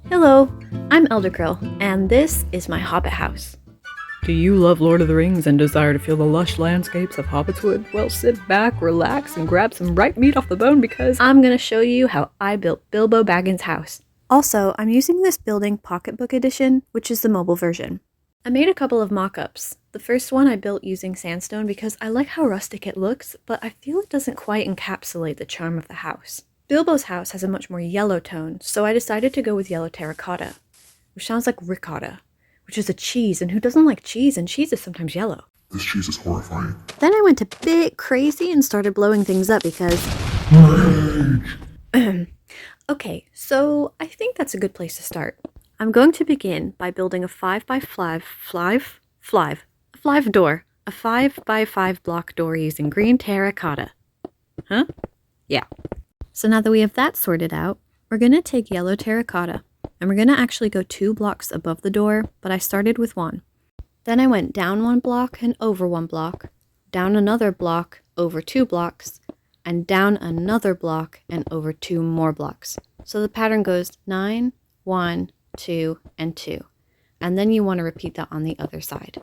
Hello, I'm Elderkrill, and this is my hobbit house. Do you love Lord of the Rings and desire to feel the lush landscapes of Hobbitswood? Well, sit back, relax, and grab some ripe meat off the bone because I'm gonna show you how I built Bilbo Baggins' house. Also, I'm using this building pocketbook edition, which is the mobile version. I made a couple of mock-ups. The first one I built using sandstone because I like how rustic it looks, but I feel it doesn't quite encapsulate the charm of the house. Bilbo's house has a much more yellow tone, so I decided to go with yellow terracotta, which sounds like ricotta, which is a cheese, and who doesn't like cheese? And cheese is sometimes yellow. This cheese is horrifying. Then I went a bit crazy and started blowing things up because... Okay, so I think that's a good place to start. I'm going to begin by building a 5x5 door. A 5x5 block door using green terracotta. Huh? Yeah. So now that we have that sorted out, we're going to take yellow terracotta, and we're going to actually go 2 blocks above the door, but I started with 1. Then I went down 1 block and over 1 block, down another block, over 2 blocks, and down another block and over 2 more blocks. So the pattern goes 9, 1, 2, and 2. And then you want to repeat that on the other side.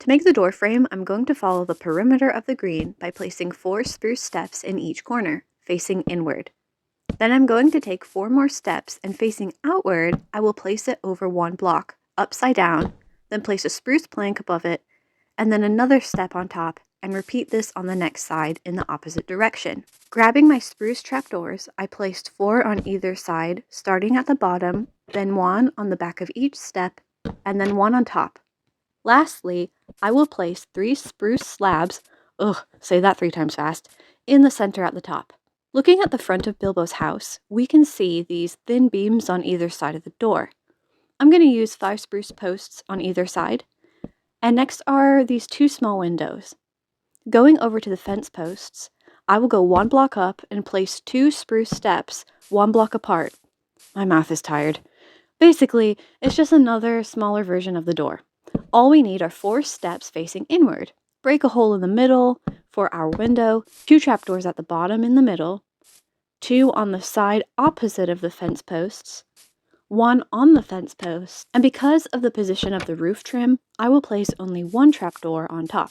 To make the door frame, I'm going to follow the perimeter of the green by placing 4 spruce steps in each corner, facing inward. Then I'm going to take 4 more steps, and facing outward, I will place it over 1 block, upside down, then place a spruce plank above it, and then another step on top, and repeat this on the next side in the opposite direction. Grabbing my spruce trapdoors, I placed 4 on either side, starting at the bottom, then 1 on the back of each step, and then 1 on top. Lastly, I will place 3 spruce slabs, say that 3 times fast, in the center at the top. Looking at the front of Bilbo's house, we can see these thin beams on either side of the door. I'm going to use 5 spruce posts on either side, and next are these 2 small windows. Going over to the fence posts, I will go 1 block up and place 2 spruce steps 1 block apart. My mouth is tired. Basically, it's just another smaller version of the door. All we need are 4 steps facing inward. Break a hole in the middle for our window, 2 trapdoors at the bottom in the middle, 2 on the side opposite of the fence posts, 1 on the fence post, and because of the position of the roof trim, I will place only 1 trapdoor on top.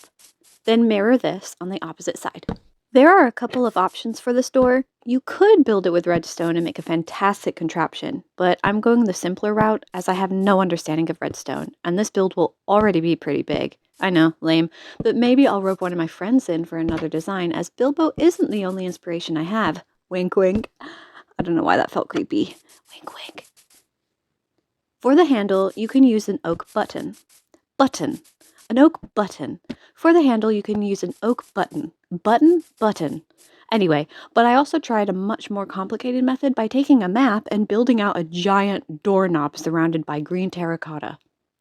Then mirror this on the opposite side. There are a couple of options for this door. You could build it with redstone and make a fantastic contraption, but I'm going the simpler route as I have no understanding of redstone, and this build will already be pretty big. I know, lame, but maybe I'll rope one of my friends in for another design, as Bilbo isn't the only inspiration I have. Wink wink. I don't know why that felt creepy. Wink wink. For the handle, you can use an oak button. An oak button. For the handle, you can use an oak button. Button. Anyway, but I also tried a much more complicated method by taking a map and building out a giant doorknob surrounded by green terracotta.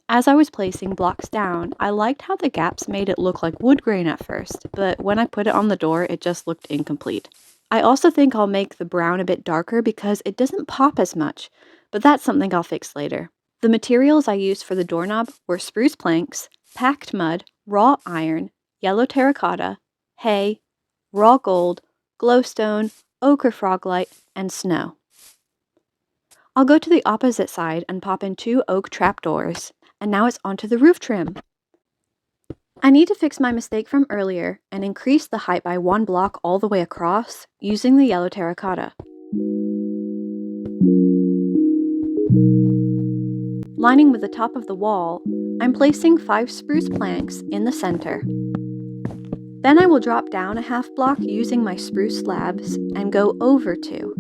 As I was placing blocks down, I liked how the gaps made it look like wood grain at first, but when I put it on the door, it just looked incomplete. I also think I'll make the brown a bit darker because it doesn't pop as much, but that's something I'll fix later. The materials I used for the doorknob were spruce planks, packed mud, raw iron, yellow terracotta, hay, raw gold, glowstone, ochre froglight, and snow. I'll go to the opposite side and pop in 2 oak trapdoors, and now it's onto the roof trim. I need to fix my mistake from earlier and increase the height by 1 block all the way across using the yellow terracotta. Lining with the top of the wall, I'm placing 5 spruce planks in the center. Then I will drop down a half block using my spruce slabs and go over 2.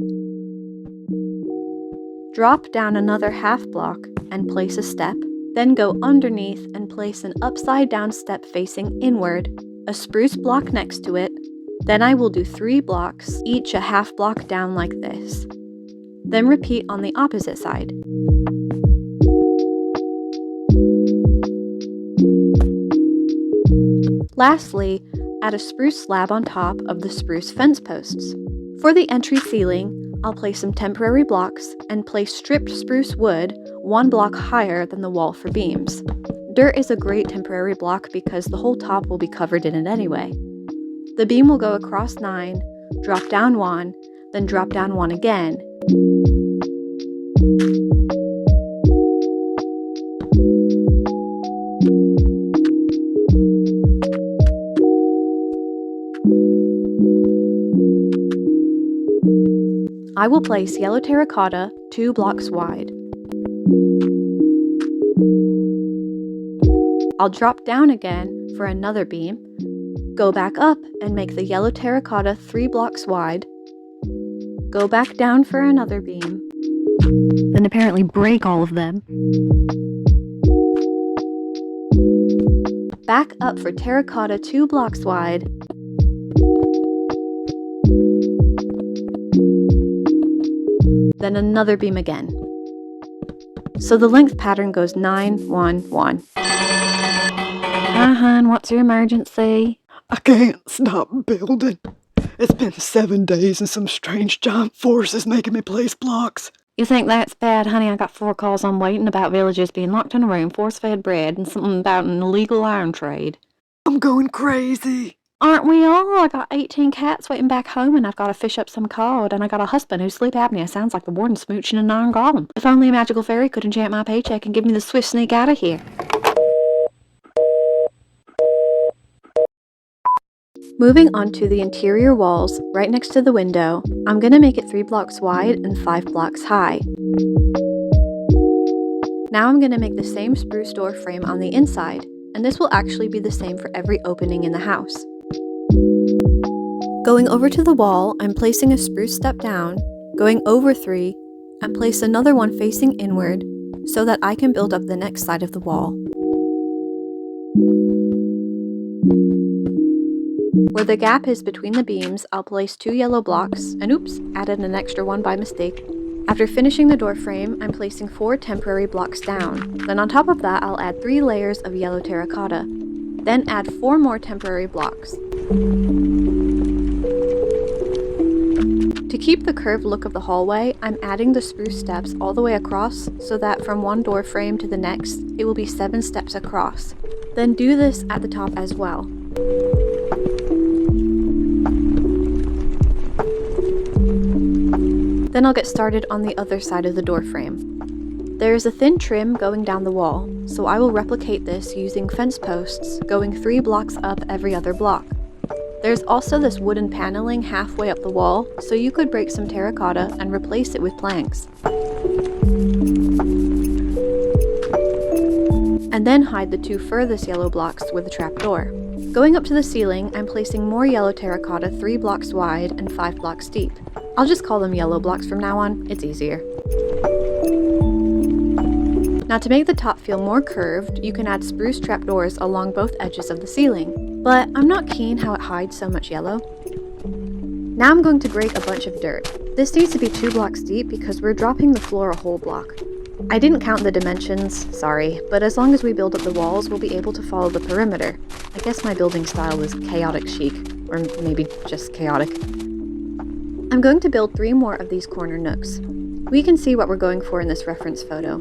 Drop down another half block and place a step, then go underneath and place an upside down step facing inward, a spruce block next to it. Then I will do 3 blocks, each a half block down like this. Then repeat on the opposite side. Lastly, add a spruce slab on top of the spruce fence posts. For the entry ceiling, I'll place some temporary blocks and place stripped spruce wood 1 block higher than the wall for beams. Dirt is a great temporary block because the whole top will be covered in it anyway. The beam will go across 9, drop down 1, then drop down one again. I will place yellow terracotta 2 blocks wide. I'll drop down again for another beam, go back up and make the yellow terracotta 3 blocks wide, go back down for another beam, then apparently break all of them, back up for terracotta 2 blocks wide, then another beam again. So the length pattern goes 9, 1, 1. Hi, hon, what's your emergency? I can't stop building. It's been 7 days and some strange giant force is making me place blocks. You think that's bad, honey? I got 4 calls on waiting about villagers being locked in a room, force-fed bread, and something about an illegal iron trade. I'm going crazy. Aren't we all? I got 18 cats waiting back home, and I've got to fish up some cod, and I got a husband whose sleep apnea sounds like the warden smooching an iron golem. If only a magical fairy could enchant my paycheck and give me the swift sneak out of here. Moving on to the interior walls, right next to the window, I'm going to make it 3 blocks wide and 5 blocks high. Now I'm going to make the same spruce door frame on the inside, and this will actually be the same for every opening in the house. Going over to the wall, I'm placing a spruce step down, going over 3, and place another one facing inward so that I can build up the next side of the wall. Where the gap is between the beams, I'll place 2 yellow blocks, and oops, added an extra one by mistake. After finishing the door frame, I'm placing 4 temporary blocks down. Then on top of that, I'll add 3 layers of yellow terracotta. Then add 4 more temporary blocks. To keep the curved look of the hallway, I'm adding the spruce steps all the way across so that from one door frame to the next, it will be 7 steps across. Then do this at the top as well. Then I'll get started on the other side of the door frame. There is a thin trim going down the wall, so I will replicate this using fence posts going 3 blocks up every other block. There's also this wooden paneling halfway up the wall, so you could break some terracotta and replace it with planks. And then hide the 2 furthest yellow blocks with a trapdoor. Going up to the ceiling, I'm placing more yellow terracotta 3 blocks wide and 5 blocks deep. I'll just call them yellow blocks from now on, it's easier. Now to make the top feel more curved, you can add spruce trapdoors along both edges of the ceiling, but I'm not keen how it hides so much yellow. Now I'm going to break a bunch of dirt. This needs to be 2 blocks deep because we're dropping the floor a whole block. I didn't count the dimensions, sorry, but as long as we build up the walls, we'll be able to follow the perimeter. I guess my building style was chaotic chic, or maybe just chaotic. I'm going to build 3 more of these corner nooks. We can see what we're going for in this reference photo.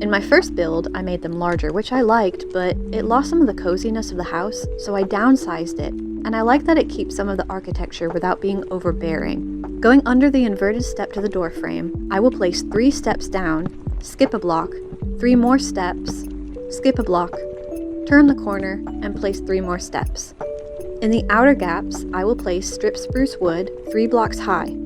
In my first build, I made them larger, which I liked, but it lost some of the coziness of the house, so I downsized it, and I like that it keeps some of the architecture without being overbearing. Going under the inverted step to the door frame, I will place 3 steps down, skip a block, 3 more steps, skip a block, turn the corner, and place 3 more steps. In the outer gaps, I will place stripped spruce wood 3 blocks high.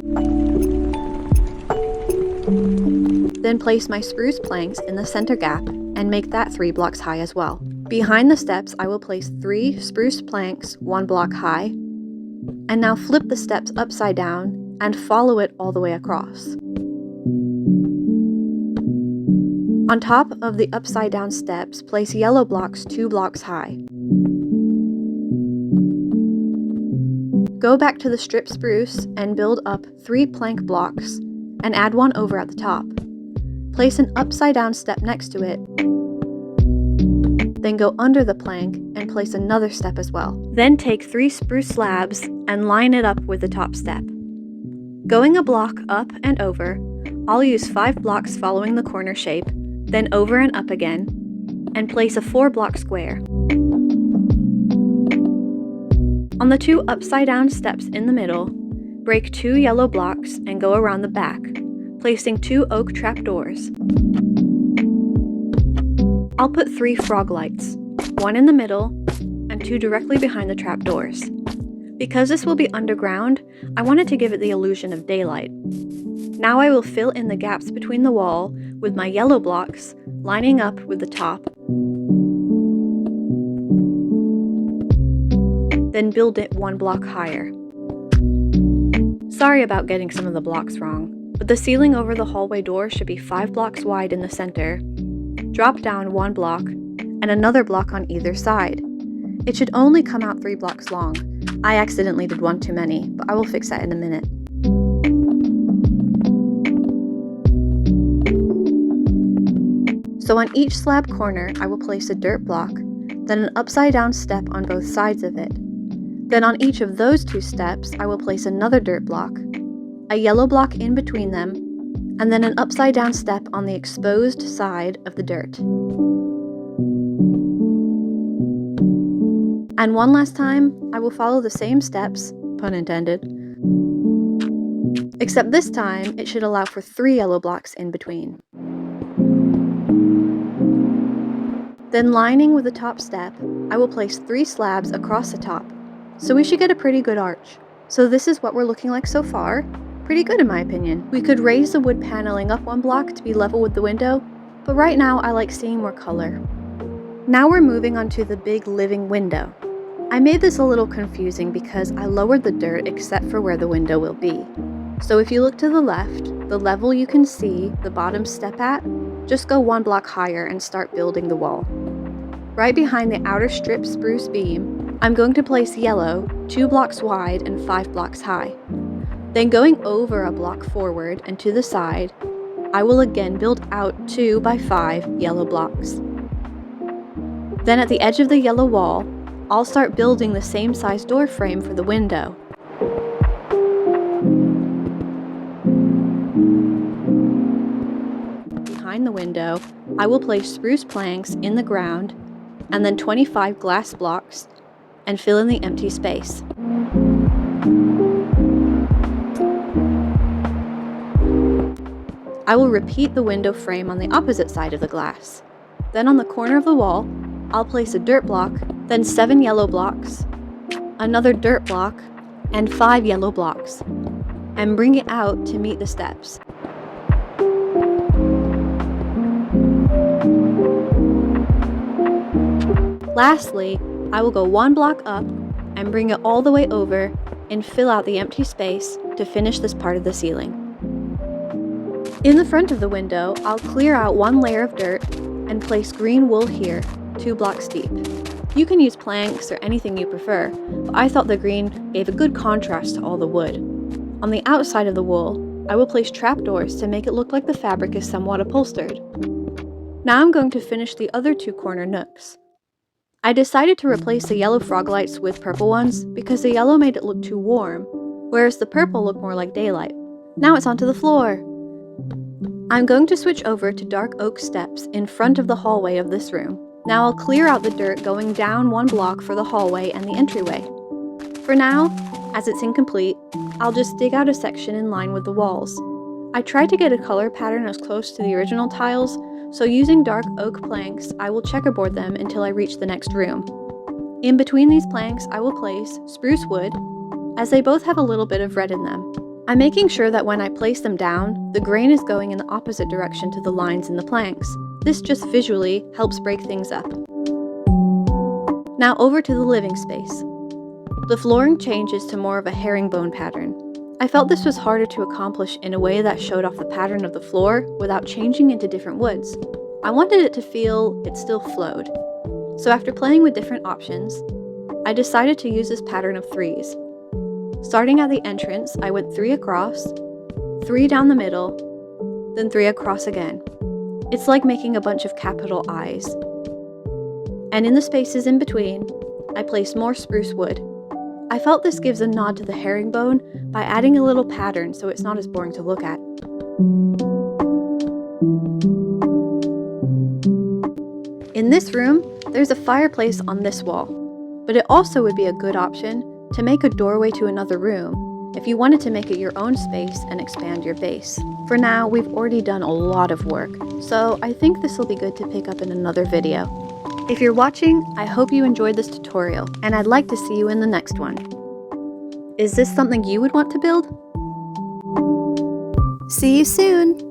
Then place my spruce planks in the center gap and make that 3 blocks high as well. Behind the steps, I will place 3 spruce planks 1 block high, and now flip the steps upside down and follow it all the way across. On top of the upside down steps, place yellow blocks 2 blocks high. Go back to the stripped spruce and build up 3 plank blocks and add 1 over at the top. Place an upside down step next to it, then go under the plank and place another step as well. Then take 3 spruce slabs and line it up with the top step. Going a block up and over, I'll use 5 blocks following the corner shape, then over and up again, and place a 4 block square. On the 2 upside down steps in the middle, Break 2 yellow blocks and go around the back, placing 2 oak trapdoors. I'll put 3 frog lights, 1 in the middle and 2 directly behind the trapdoors. Because this will be underground, I wanted to give it the illusion of daylight. Now I will fill in the gaps between the wall with my yellow blocks, lining up with the top. Then build it 1 block higher. Sorry about getting some of the blocks wrong, but the ceiling over the hallway door should be 5 blocks wide in the center, drop down 1 block, and another block on either side. It should only come out 3 blocks long. I accidentally did 1 too many, but I will fix that in a minute. So on each slab corner, I will place a dirt block, then an upside down step on both sides of it. Then on each of those 2 steps, I will place another dirt block, a yellow block in between them, and then an upside down step on the exposed side of the dirt. And one last time, I will follow the same steps, pun intended, except this time it should allow for 3 yellow blocks in between. Then lining with the top step, I will place 3 slabs across the top, so we should get a pretty good arch. So this is what we're looking like so far. Pretty good in my opinion. We could raise the wood paneling up 1 block to be level with the window, but right now I like seeing more color. Now we're moving on to the big living window. I made this a little confusing because I lowered the dirt except for where the window will be. So if you look to the left, the level you can see the bottom step at, just go 1 block higher and start building the wall. Right behind the outer strip spruce beam, I'm going to place yellow 2 blocks wide and 5 blocks high. Then going over a block forward and to the side, I will again build out 2 by 5 yellow blocks. Then at the edge of the yellow wall, I'll start building the same size door frame for the window. Behind the window, I will place spruce planks in the ground and then 25 glass blocks and fill in the empty space. I will repeat the window frame on the opposite side of the glass. Then on the corner of the wall, I'll place a dirt block, then 7 yellow blocks, another dirt block, and 5 yellow blocks, and bring it out to meet the steps. Lastly, I will go 1 block up and bring it all the way over and fill out the empty space to finish this part of the ceiling. In the front of the window, I'll clear out 1 layer of dirt and place green wool here, 2 blocks deep. You can use planks or anything you prefer, but I thought the green gave a good contrast to all the wood. On the outside of the wool, I will place trapdoors to make it look like the fabric is somewhat upholstered. Now I'm going to finish the other 2 corner nooks. I decided to replace the yellow frog lights with purple ones because the yellow made it look too warm, whereas the purple looked more like daylight. Now it's onto the floor. I'm going to switch over to dark oak steps in front of the hallway of this room. Now I'll clear out the dirt going down 1 block for the hallway and the entryway. For now, as it's incomplete, I'll just dig out a section in line with the walls. I tried to get a color pattern as close to the original tiles, so using dark oak planks, I will checkerboard them until I reach the next room. In between these planks, I will place spruce wood, as they both have a little bit of red in them. I'm making sure that when I place them down, the grain is going in the opposite direction to the lines in the planks. This just visually helps break things up. Now over to the living space. The flooring changes to more of a herringbone pattern. I felt this was harder to accomplish in a way that showed off the pattern of the floor without changing into different woods. I wanted it to feel it still flowed. So after playing with different options, I decided to use this pattern of 3s. Starting at the entrance, I went 3 across, 3 down the middle, then 3 across again. It's like making a bunch of capital I's. And in the spaces in between, I placed more spruce wood. I felt this gives a nod to the herringbone by adding a little pattern so it's not as boring to look at. In this room, there's a fireplace on this wall, but it also would be a good option to make a doorway to another room, if you wanted to make it your own space and expand your base. For now, we've already done a lot of work, so I think this will be good to pick up in another video. If you're watching, I hope you enjoyed this tutorial, and I'd like to see you in the next one. Is this something you would want to build? See you soon!